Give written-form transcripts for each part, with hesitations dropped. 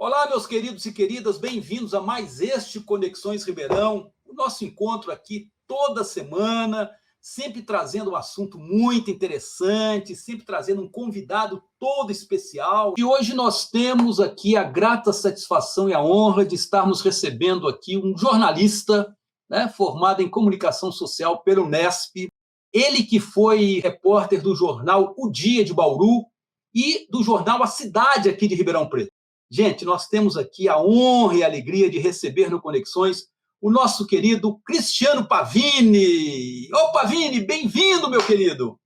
Olá, meus queridos e queridas, bem-vindos a mais este Conexões Ribeirão, o nosso encontro aqui toda semana, sempre trazendo um assunto muito interessante, sempre trazendo um convidado todo especial. E hoje nós temos aqui a grata satisfação e a honra de estarmos recebendo aqui um jornalista, formado em comunicação social pela Unesp, ele que foi repórter do jornal O Dia de Bauru e do jornal A Cidade aqui de Ribeirão Preto. Gente, nós temos aqui a honra e a alegria de receber no Conexões o nosso querido Cristiano Pavini. Ô, Pavini, bem-vindo, meu querido.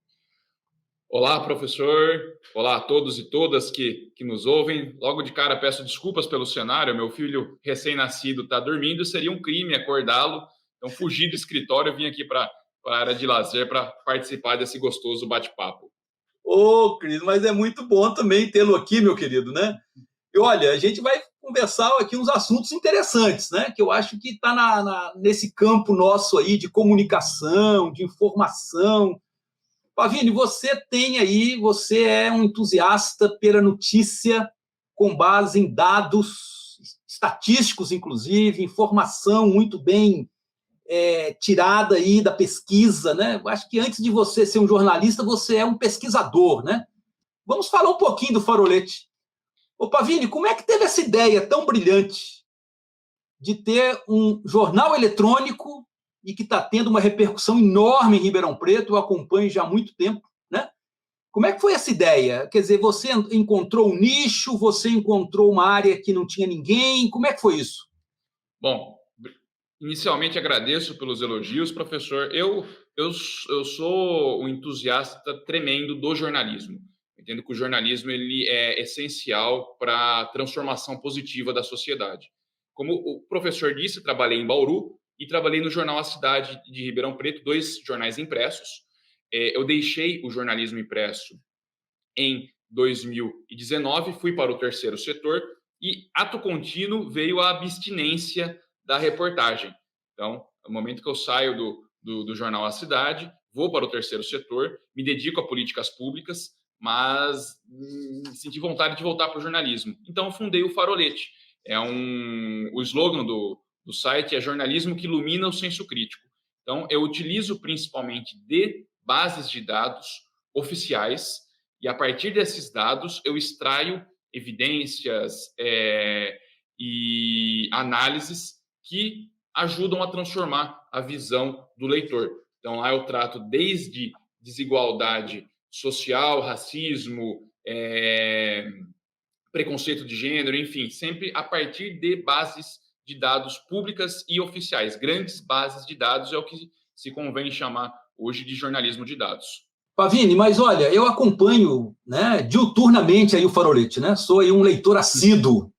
Olá, professor. Olá a todos e todas que nos ouvem. Logo de cara, peço desculpas pelo cenário. Meu filho recém-nascido está dormindo. Seria um crime acordá-lo. Então, fugi do escritório e vim aqui para a área de lazer para participar desse gostoso bate-papo. Ô, Cris, mas é muito bom também tê-lo aqui, meu querido, né? E olha, a gente vai conversar aqui uns assuntos interessantes, né? Que eu acho que está nesse campo nosso aí de comunicação, de informação. Pavini, você é um entusiasta pela notícia com base em dados estatísticos, inclusive, informação muito bem tirada aí da pesquisa, né? Eu acho que antes de você ser um jornalista, você é um pesquisador, né? Vamos falar um pouquinho do Farolete. Ô, Pavini, como é que teve essa ideia tão brilhante de ter um jornal eletrônico e que está tendo uma repercussão enorme em Ribeirão Preto? Eu acompanho já há muito tempo, né? Como é que foi essa ideia? Quer dizer, você encontrou um nicho, você encontrou uma área que não tinha ninguém? Como é que foi isso? Bom, inicialmente agradeço pelos elogios, professor. Eu sou um entusiasta tremendo do jornalismo. Entendo que o jornalismo ele é essencial para a transformação positiva da sociedade. Como o professor disse, trabalhei em Bauru e trabalhei no jornal A Cidade de Ribeirão Preto, 2 jornais impressos. Eu deixei o jornalismo impresso em 2019, fui para o terceiro setor e, ato contínuo, veio a abstinência da reportagem. Então, no momento que eu saio do jornal A Cidade, vou para o terceiro setor, me dedico a políticas públicas, mas senti vontade de voltar para o jornalismo. Então, fundei o Farolete. O slogan do site é jornalismo que ilumina o senso crítico. Então, eu utilizo principalmente de bases de dados oficiais e, a partir desses dados, eu extraio evidências e análises que ajudam a transformar a visão do leitor. Então, lá eu trato desde desigualdade social, racismo, preconceito de gênero, enfim, sempre a partir de bases de dados públicas e oficiais. Grandes bases de dados é o que se convém chamar hoje de jornalismo de dados. Pavini, mas olha, eu acompanho, né, diuturnamente aí o Farolete, né? Sou aí um leitor assíduo,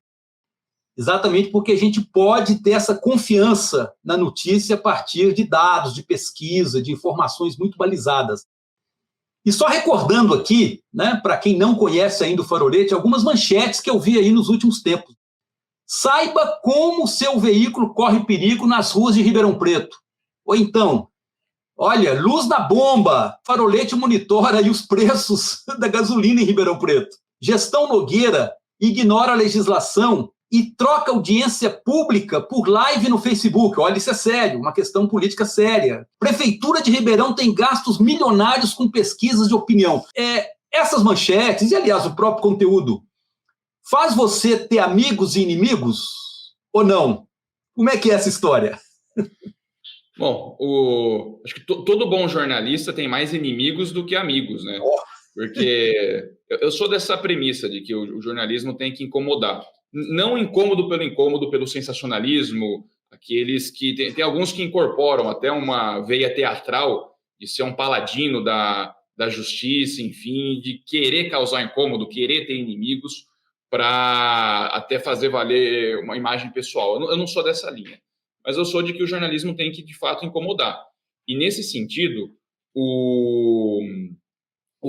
exatamente porque a gente pode ter essa confiança na notícia a partir de dados, de pesquisa, de informações muito balizadas. E só recordando aqui, né, para quem não conhece ainda o Farolete, algumas manchetes que eu vi aí nos últimos tempos. Saiba como seu veículo corre perigo nas ruas de Ribeirão Preto. Ou então, olha, luz na bomba, Farolete monitora aí os preços da gasolina em Ribeirão Preto. Gestão Nogueira ignora a legislação e troca audiência pública por live no Facebook. Olha, isso é sério, uma questão política séria. Prefeitura de Ribeirão tem gastos milionários com pesquisas de opinião. Essas manchetes, e aliás o próprio conteúdo, faz você ter amigos e inimigos ou não? Como é que é essa história? Bom, acho que todo bom jornalista tem mais inimigos do que amigos, né? Porque eu sou dessa premissa de que o jornalismo tem que incomodar. Não incômodo, pelo sensacionalismo, aqueles que tem alguns que incorporam até uma veia teatral de ser um paladino da justiça, enfim, de querer causar incômodo, querer ter inimigos para até fazer valer uma imagem pessoal. Eu não sou dessa linha, mas eu sou de que o jornalismo tem que, de fato, incomodar. E, nesse sentido, o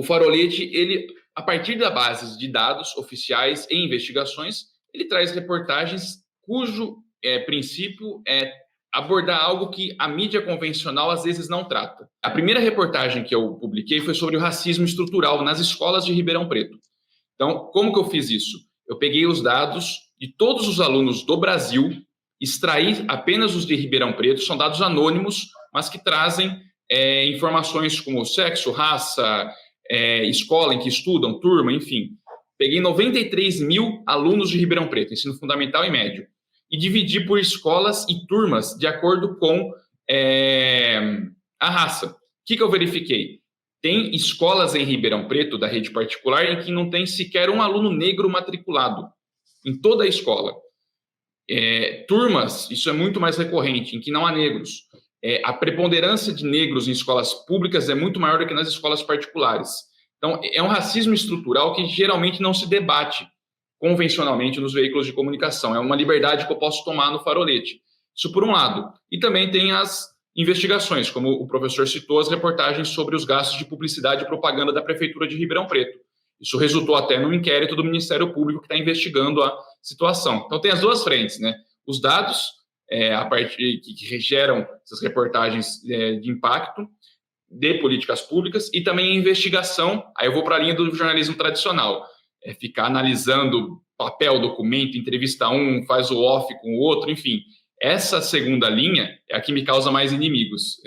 Farolete, ele, a partir da base de dados oficiais e investigações, ele traz reportagens cujo princípio é abordar algo que a mídia convencional às vezes não trata. A primeira reportagem que eu publiquei foi sobre o racismo estrutural nas escolas de Ribeirão Preto. Então, como que eu fiz isso? Eu peguei os dados de todos os alunos do Brasil, extrair apenas os de Ribeirão Preto, são dados anônimos, mas que trazem informações como sexo, raça, escola em que estudam, turma, enfim. Peguei 93 mil alunos de Ribeirão Preto, ensino fundamental e médio, e dividi por escolas e turmas de acordo com a raça. O que eu verifiquei? Tem escolas em Ribeirão Preto, da rede particular, em que não tem sequer um aluno negro matriculado, em toda a escola. Turmas, isso é muito mais recorrente, em que não há negros. A preponderância de negros em escolas públicas é muito maior do que nas escolas particulares. Então, é um racismo estrutural que geralmente não se debate convencionalmente nos veículos de comunicação. É uma liberdade que eu posso tomar no farolete. Isso por um lado. E também tem as investigações, como o professor citou, as reportagens sobre os gastos de publicidade e propaganda da Prefeitura de Ribeirão Preto. Isso resultou até no inquérito do Ministério Público que está investigando a situação. Então, tem as duas frentes, né? Os dados, a partir que geram essas reportagens de impacto de políticas públicas, e também a investigação. Aí eu vou para a linha do jornalismo tradicional. Ficar analisando papel, documento, entrevista um, faz o off com o outro, enfim. Essa segunda linha é a que me causa mais inimigos.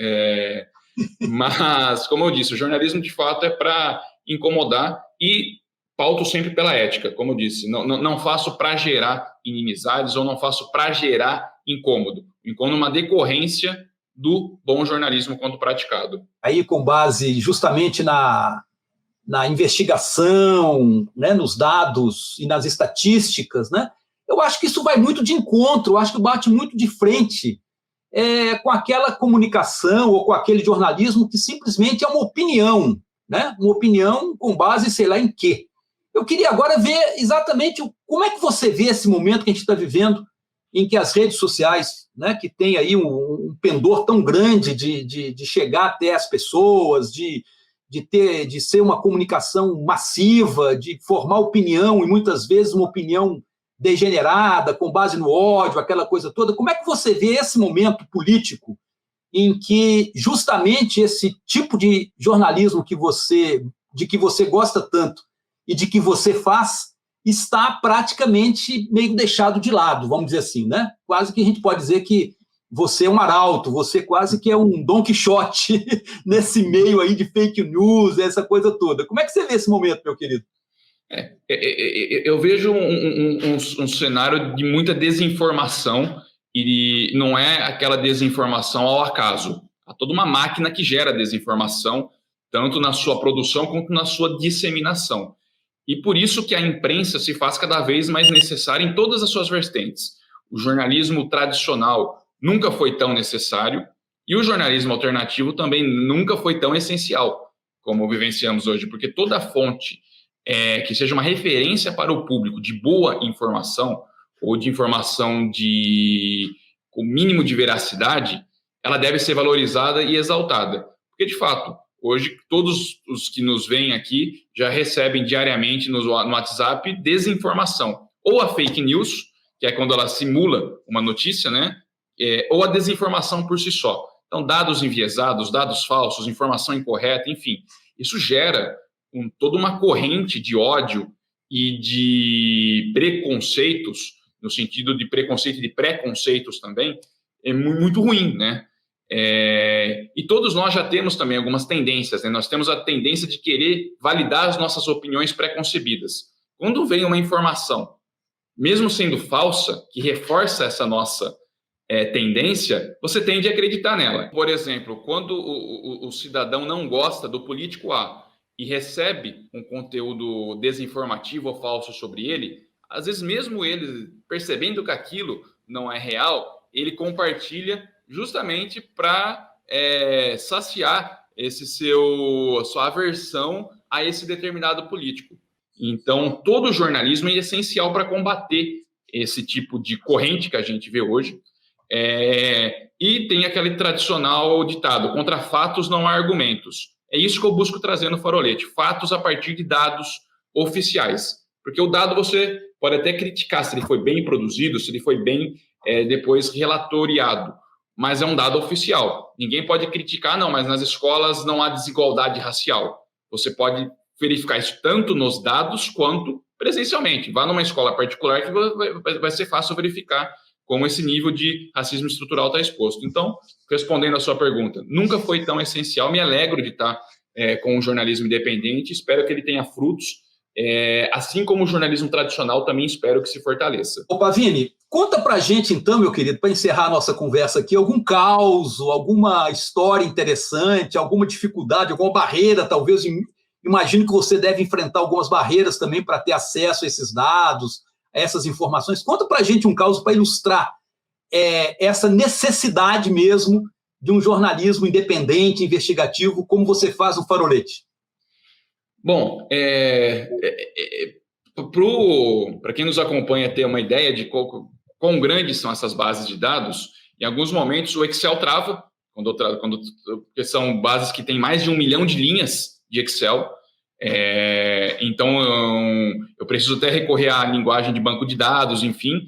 Mas, como eu disse, o jornalismo, de fato, é para incomodar e pauto sempre pela ética, como eu disse. Não faço para gerar inimizades ou não faço para gerar incômodo. Incômodo é uma decorrência do bom jornalismo quando praticado. Aí, com base justamente na investigação, né, nos dados e nas estatísticas, né, eu acho que isso vai muito de encontro, eu acho que bate muito de frente com aquela comunicação ou com aquele jornalismo que simplesmente é uma opinião, né, uma opinião com base, sei lá, em quê. Eu queria agora ver exatamente como é que você vê esse momento que a gente está vivendo, em que as redes sociais, né, que tem aí um pendor tão grande de chegar até as pessoas, de ser uma comunicação massiva, de formar opinião, e muitas vezes uma opinião degenerada, com base no ódio, aquela coisa toda. Como é que você vê esse momento político em que justamente esse tipo de jornalismo de que você gosta tanto e de que você faz está praticamente meio deixado de lado, vamos dizer assim, né? Quase que a gente pode dizer que você é um arauto, você quase que é um Dom Quixote nesse meio aí de fake news, essa coisa toda. Como é que você vê esse momento, meu querido? Eu vejo um cenário de muita desinformação, e não é aquela desinformação ao acaso. Há toda uma máquina que gera desinformação, tanto na sua produção quanto na sua disseminação. E por isso que a imprensa se faz cada vez mais necessária em todas as suas vertentes. O jornalismo tradicional nunca foi tão necessário, e o jornalismo alternativo também nunca foi tão essencial como vivenciamos hoje, porque toda fonte que seja uma referência para o público de boa informação, ou de informação com mínimo de veracidade, ela deve ser valorizada e exaltada. Porque, de fato, hoje todos os que nos veem aqui já recebem diariamente no WhatsApp desinformação. Ou a fake news, que é quando ela simula uma notícia, né? Ou a desinformação por si só. Então, dados enviesados, dados falsos, informação incorreta, enfim. Isso gera toda uma corrente de ódio e de preconceitos, no sentido de preconceito e de preconceitos também, é muito ruim, né? E todos nós já temos também algumas tendências, né? Nós temos a tendência de querer validar as nossas opiniões preconcebidas. Quando vem uma informação, mesmo sendo falsa, que reforça essa nossa tendência, você tende a acreditar nela. Por exemplo, quando o cidadão não gosta do político A e recebe um conteúdo desinformativo ou falso sobre ele, às vezes mesmo ele percebendo que aquilo não é real, ele compartilha justamente para saciar sua aversão a esse determinado político. Então, todo o jornalismo é essencial para combater esse tipo de corrente que a gente vê hoje. E tem aquele tradicional ditado: contra fatos não há argumentos. É isso que eu busco trazer no Farolete, fatos a partir de dados oficiais. Porque o dado você pode até criticar se ele foi bem produzido, se ele foi bem depois relatoriado, mas é um dado oficial. Ninguém pode criticar, não, mas nas escolas não há desigualdade racial. Você pode verificar isso tanto nos dados quanto presencialmente. Vá numa escola particular que vai ser fácil verificar como esse nível de racismo estrutural está exposto. Então, respondendo à sua pergunta, nunca foi tão essencial. Me alegro de estar com o jornalismo independente, espero que ele tenha frutos. Assim como o jornalismo tradicional, também espero que se fortaleça. Ô, Pavini, conta pra gente então, meu querido, para encerrar a nossa conversa aqui, algum caos, alguma história interessante, alguma dificuldade, alguma barreira, talvez. Imagino que você deve enfrentar algumas barreiras também para ter acesso a esses dados, a essas informações. Conta pra gente um caos para ilustrar essa necessidade mesmo de um jornalismo independente, investigativo, como você faz no Farolete. Bom, para quem nos acompanha ter uma ideia de quão grandes são essas bases de dados, em alguns momentos o Excel trava, porque são bases que têm mais de 1 milhão de linhas de Excel. Então, eu preciso até recorrer à linguagem de banco de dados, enfim.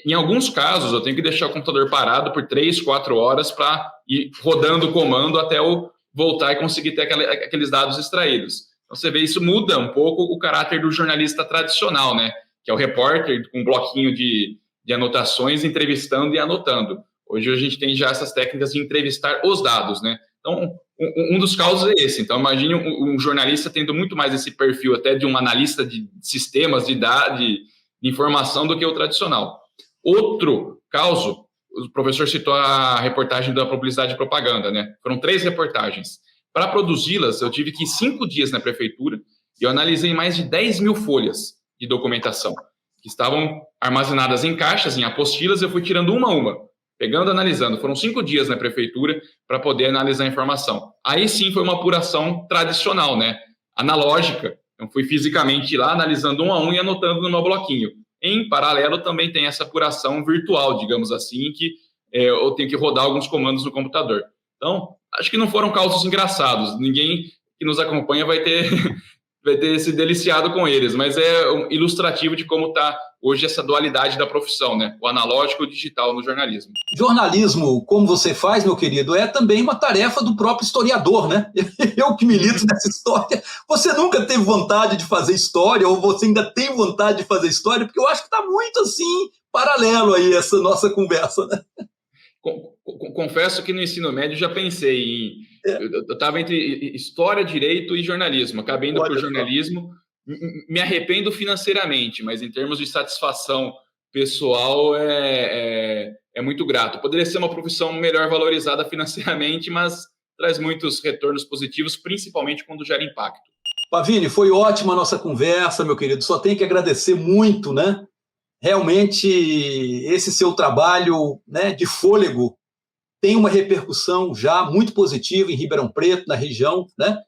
Em alguns casos, eu tenho que deixar o computador parado por 3, 4 horas para ir rodando o comando até eu voltar e conseguir ter aqueles dados extraídos. Então, você vê, isso muda um pouco o caráter do jornalista tradicional, né? Que é o repórter com um bloquinho de anotações, entrevistando e anotando. Hoje a gente tem já essas técnicas de entrevistar os dados, né? Então, um dos casos é esse. Então, imagine um jornalista tendo muito mais esse perfil até de um analista de sistemas de informação do que o tradicional. Outro caso, o professor citou a reportagem da publicidade e propaganda, né? Foram 3 reportagens. Para produzi-las, eu tive que ir 5 dias na prefeitura e eu analisei mais de 10 mil folhas de documentação que estavam armazenadas em caixas, em apostilas. Eu fui tirando uma a uma, pegando, analisando. Foram 5 dias na prefeitura para poder analisar a informação. Aí sim foi uma apuração tradicional, né? Analógica. Então fui fisicamente lá, analisando um a um e anotando no meu bloquinho. Em paralelo, também tem essa apuração virtual, digamos assim, que eu tenho que rodar alguns comandos no computador. Então, acho que não foram causos engraçados. Ninguém que nos acompanha vai ter se deliciado com eles, mas é um ilustrativo de como está hoje essa dualidade da profissão, né? O analógico e o digital no jornalismo. Jornalismo, como você faz, meu querido, é também uma tarefa do próprio historiador, né? Eu que milito nessa história. Você nunca teve vontade de fazer história, ou você ainda tem vontade de fazer história? Porque eu acho que está muito, assim, paralelo aí essa nossa conversa, né? Confesso que no ensino médio já pensei em... Eu estava entre história, direito e jornalismo. Acabei indo para o jornalismo. Me arrependo financeiramente, mas em termos de satisfação pessoal é muito grato. Poderia ser uma profissão melhor valorizada financeiramente, mas traz muitos retornos positivos, principalmente quando gera impacto. Pavini, foi ótima a nossa conversa, meu querido. Só tenho que agradecer muito, né? Realmente, esse seu trabalho, né, de fôlego tem uma repercussão já muito positiva em Ribeirão Preto, na região, né?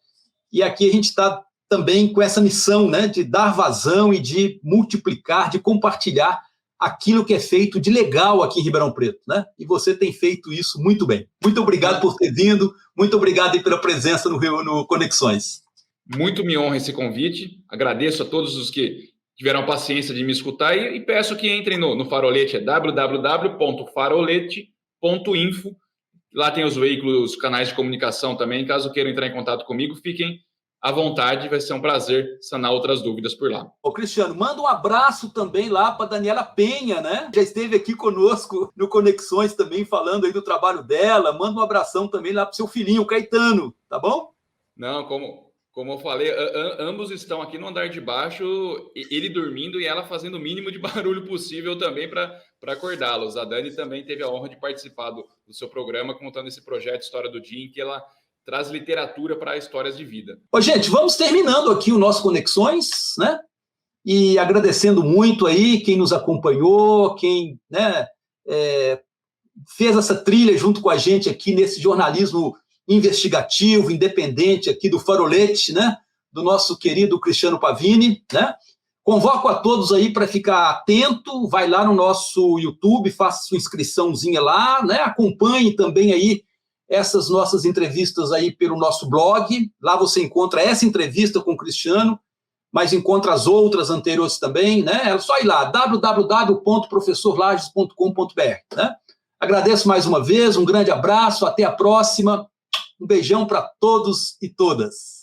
E aqui a gente está também com essa missão, né, de dar vazão e de multiplicar, de compartilhar aquilo que é feito de legal aqui em Ribeirão Preto, né? E você tem feito isso muito bem. Muito obrigado por ter vindo, muito obrigado aí pela presença no Conexões. Muito me honra esse convite, agradeço a todos os que tiveram paciência de me escutar e peço que entrem no Farolete, é www.farolete.info. Lá tem os veículos, os canais de comunicação também. Caso queiram entrar em contato comigo, fiquem à vontade, vai ser um prazer sanar outras dúvidas por lá. Ô, Cristiano, manda um abraço também lá para Daniela Penha, né? Já esteve aqui conosco no Conexões também, falando aí do trabalho dela. Manda um abração também lá para o seu filhinho, Caetano, tá bom? Não, como eu falei, ambos estão aqui no andar de baixo, ele dormindo e ela fazendo o mínimo de barulho possível também para acordá-los. A Dani também teve a honra de participar do seu programa, contando esse projeto História do Dia, em que ela traz literatura para histórias de vida. Ô, gente, vamos terminando aqui o nosso Conexões, né? E agradecendo muito aí quem nos acompanhou, quem, né, fez essa trilha junto com a gente aqui nesse jornalismo investigativo, independente aqui do Farolete, né? Do nosso querido Cristiano Pavini, né? Convoco a todos aí para ficar atento, vai lá no nosso YouTube, faça sua inscriçãozinha lá, né? Acompanhe também aí essas nossas entrevistas aí pelo nosso blog, lá você encontra essa entrevista com o Cristiano, mas encontra as outras anteriores também, né? É só ir lá, www.professorlages.com.br, né? Agradeço mais uma vez, um grande abraço, até a próxima. Um beijão para todos e todas.